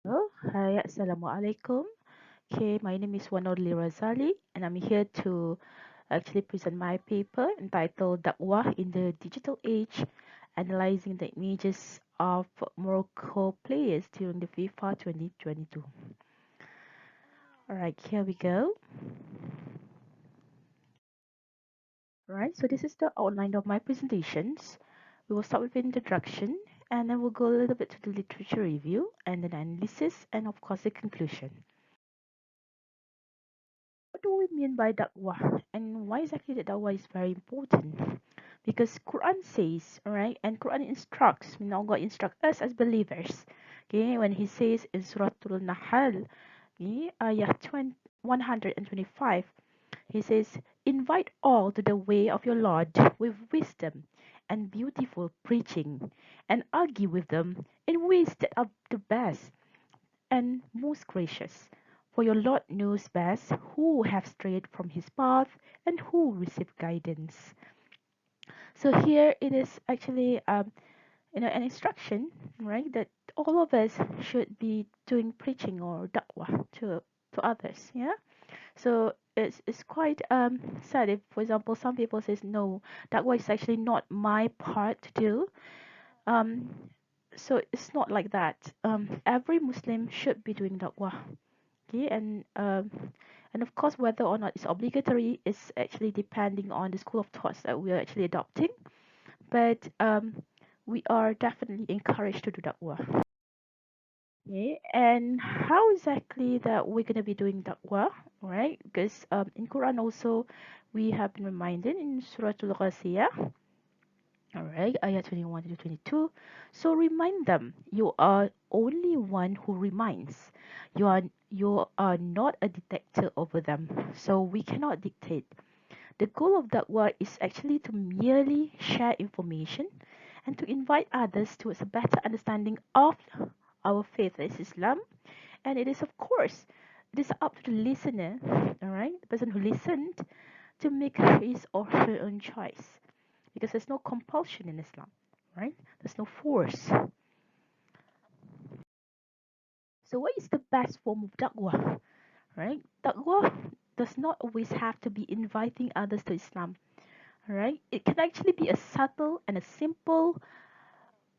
Hi, Assalamualaikum. Okay, my name is Noorli Razali, and I'm here to actually present my paper entitled Dakwah in the Digital Age, Analyzing the Images of Morocco Players during the FIFA 2022. Alright, here we go. Alright, so this is the outline of my presentations. We will start with an introduction, and then we'll go a little bit to the literature review, and then analysis, and of course the conclusion. What do we mean by dakwah, and why exactly that dakwah is very important? Because Quran says, right, and Quran instructs, God instructs us as believers. Okay, when He says in Surah Al-Nahl, okay, ayah 125, He says, "Invite all to the way of your Lord with wisdom and beautiful preaching, and argue with them in ways that are the best and most gracious. For your Lord knows best who have strayed from his path and who receive guidance." So here it is actually an instruction, right, that all of us should be doing preaching or da'wah to others. Yeah. So it's quite sad if, for example, some people says no, da'wah is actually not my part to do. Um, so it's not like that. Every Muslim should be doing da'wah. Okay, and of course, whether or not it's obligatory is actually depending on the school of thoughts that we are actually adopting. But we are definitely encouraged to do da'wah. Okay, and how exactly that we're gonna be doing da'wah, right? Because in Quran also we have been reminded in Surah Al-Ghasiyah, all right, ayah 21 to 22. So remind them, you are only one who reminds. You are not a dictator over them. So we cannot dictate. The goal of Dawah is actually to merely share information and to invite others towards a better understanding of our faith as Islam. And it is, of course, it is up to the listener, all right, the person who listened, to make his or her own choice, because there's no compulsion in Islam, right? There's no force. So, what is the best form of da'wah, right? Da'wah does not always have to be inviting others to Islam, right? It can actually be a subtle and a simple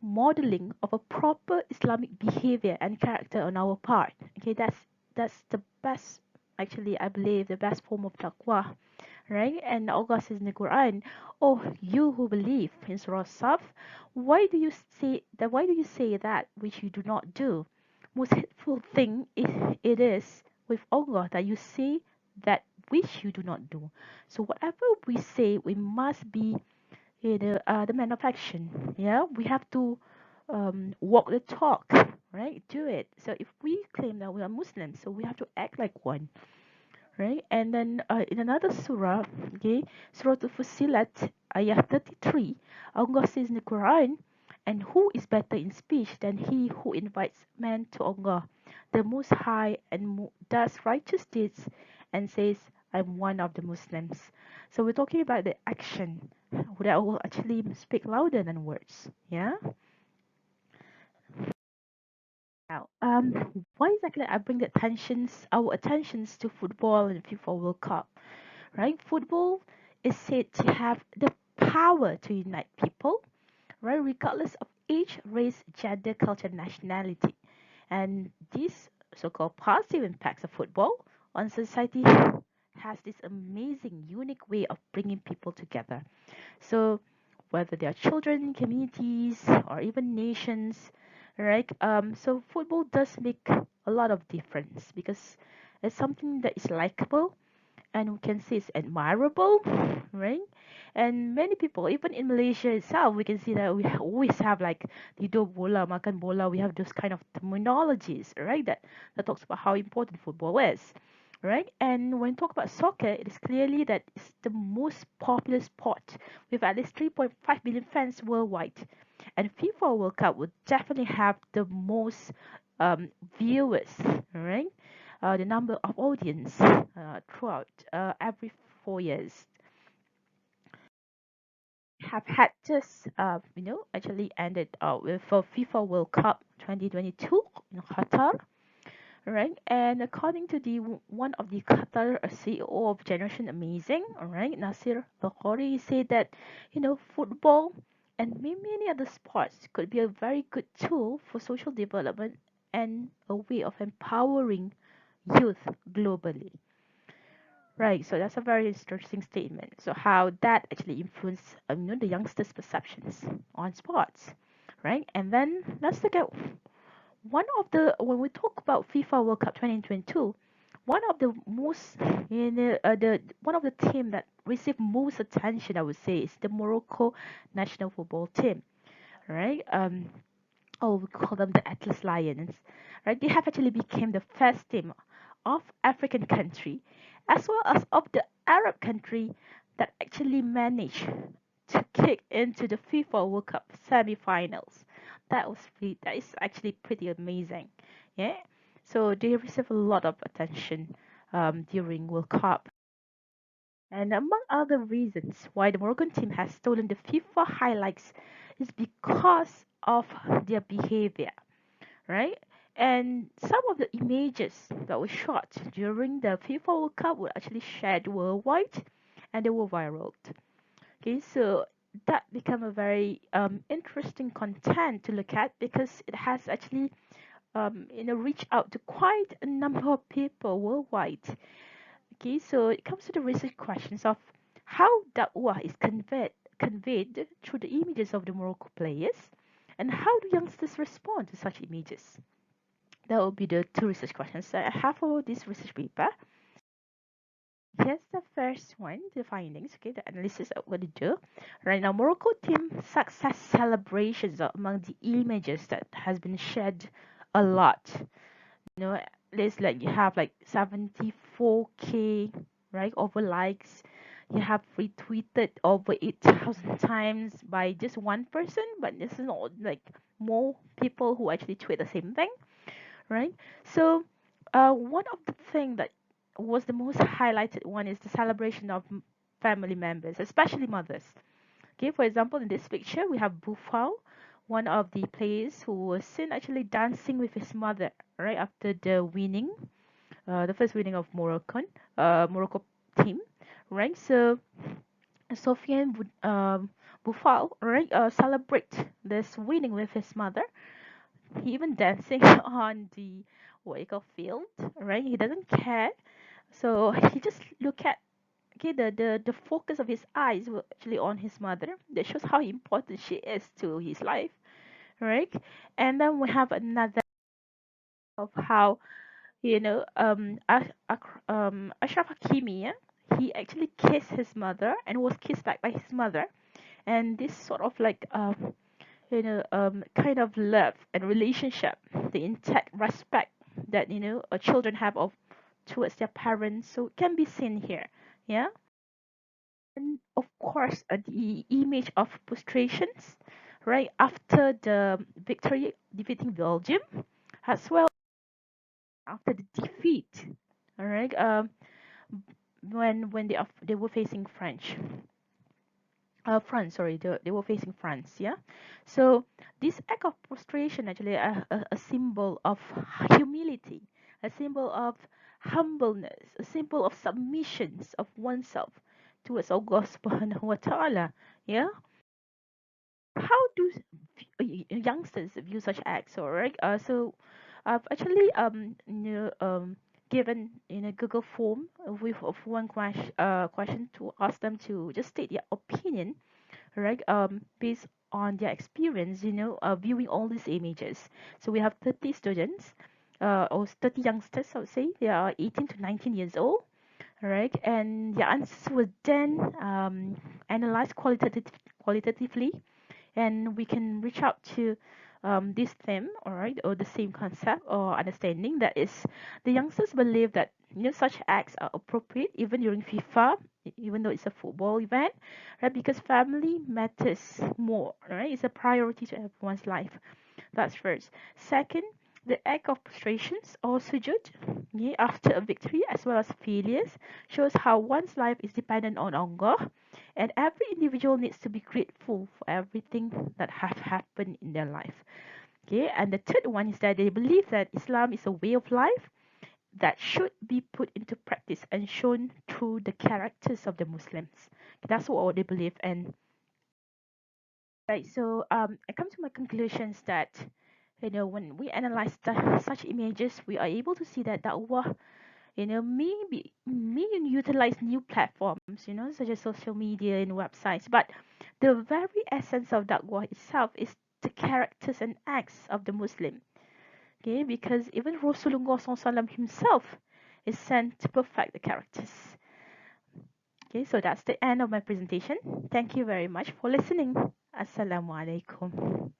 modeling of a proper Islamic behavior and character on our part. Okay, that's the best, actually, I believe, the best form of taqwa, right? And Allah says in the Quran, "Oh, you who believe," in Surah Saf, why do you say that which you do not do? Most hateful thing it is with Allah that you say that which you do not do. So whatever we say, we must be the man of action. Yeah, we have to walk the talk, right? Do it. So if we claim that we are Muslims, so we have to act like one, right? And then in another surah, okay, Surah Al-Fussilat, ayah 33, Allah says in the Quran, "And who is better in speech than he who invites men to Allah, the Most High, and does righteous deeds, and says, 'I'm one of the Muslims.'" So we're talking about the action that will actually speak louder than words. Yeah. Now, why exactly I bring our attentions to football and FIFA World Cup? Right? Football is said to have the power to unite people, right? Regardless of age, race, gender, culture, nationality. And these so-called positive impacts of football on society has this amazing, unique way of bringing people together. So whether they are children, communities, or even nations, right? So football does make a lot of difference because it's something that is likable, and we can say it's admirable, right? And many people, even in Malaysia itself, we can see that we always have like tidur bola, makan bola. We have those kind of terminologies, right? That talks about how important football is, right? And when we talk about soccer, it is clearly that it's the most popular sport with at least 3.5 billion fans worldwide. And FIFA World Cup would definitely have the most viewers, right? The number of audience throughout every 4 years have had just actually ended with FIFA World Cup 2022 in Qatar. right? And according to one of the Qatar CEO of Generation Amazing, all right, Nasir Bukhari said that football and many other sports could be a very good tool for social development and a way of empowering youth globally. Right, so that's a very interesting statement. So how that actually influenced the youngsters' perceptions on sports, right? And then let's look at one of the when we talk about FIFA World Cup 2022, one of the most the one of the team that received most attention, I would say, is the Morocco national football team, right? We call them the Atlas Lions, right? They have actually become the first team of African country, as well as of the Arab country, that actually managed to kick into the FIFA World Cup semi-finals. That is actually pretty amazing, yeah. So they receive a lot of attention during World Cup, and among other reasons why the Moroccan team has stolen the FIFA highlights is because of their behavior, right? And some of the images that were shot during the FIFA World Cup were actually shared worldwide, and they were viral. Okay, so that became a very interesting content to look at, because it has actually reached out to quite a number of people worldwide. Okay, so it comes to the research questions of how da'wah is conveyed through the images of the Morocco players, and how do youngsters respond to such images. That will be the two research questions that I have for this research paper. Here's the first one, the findings, okay, the analysis of what they do. Right now, Morocco team success celebrations are among the images that has been shared a lot. You know, there's like you have like 74K, right, over likes. You have retweeted over 8,000 times by just one person, but this is not like more people who actually tweet the same thing, right? So, one of the thing that was the most highlighted one is the celebration of family members, especially mothers. Okay, for example, in this picture, we have Bufal, one of the players who was seen actually dancing with his mother right after the first winning of Morocco team, right? So, Sofiane Bufal, right, celebrate this winning with his mother. He even dancing on the vehicle field, right? He doesn't care. So he just look at, okay, the focus of his eyes were actually on his mother. That shows how important she is to his life, right? And then we have another of how Ashraf Hakimi, yeah, he actually kissed his mother and was kissed back by his mother, and this sort of like kind of love and relationship, the intact respect that children have of towards their parents, so it can be seen here, yeah. And of course, the image of frustrations, right after the victory defeating Belgium, as well after the defeat, all right, when they were facing France, sorry, they were facing France, yeah. So this act of prostration actually a symbol of humility, a symbol of humbleness, a symbol of submissions of oneself towards Allah Subhanahu wa Taala. Yeah. How do youngsters view such acts? All right. So I've actually given in a Google form with of one question to ask them to just state their opinion, right? Based on their experience, viewing all these images. So we have 30 students, or 30 youngsters, I would say. They are 18 to 19 years old, right? And their answers were then analyzed qualitatively, and we can reach out to this theme, all right, or the same concept or understanding, that is, the youngsters believe that such acts are appropriate even during FIFA, even though it's a football event, right? Because family matters more, right? It's a priority to everyone's life. That's first. Second, the act of frustrations or sujud, yeah, after a victory as well as failures, shows how one's life is dependent on Allah, and every individual needs to be grateful for everything that have happened in their life. Okay, and the third one is that they believe that Islam is a way of life that should be put into practice and shown through the characters of the Muslims. That's what they believe. And right, so I come to my conclusions that when we analyze such images, we are able to see that da'wah, maybe may utilize new platforms, such as social media and websites, but the very essence of da'wah itself is the characters and acts of the Muslim. Okay, because even Rasulullah SAW himself is sent to perfect the characters. Okay, so that's the end of my presentation. Thank you very much for listening. Assalamu alaikum.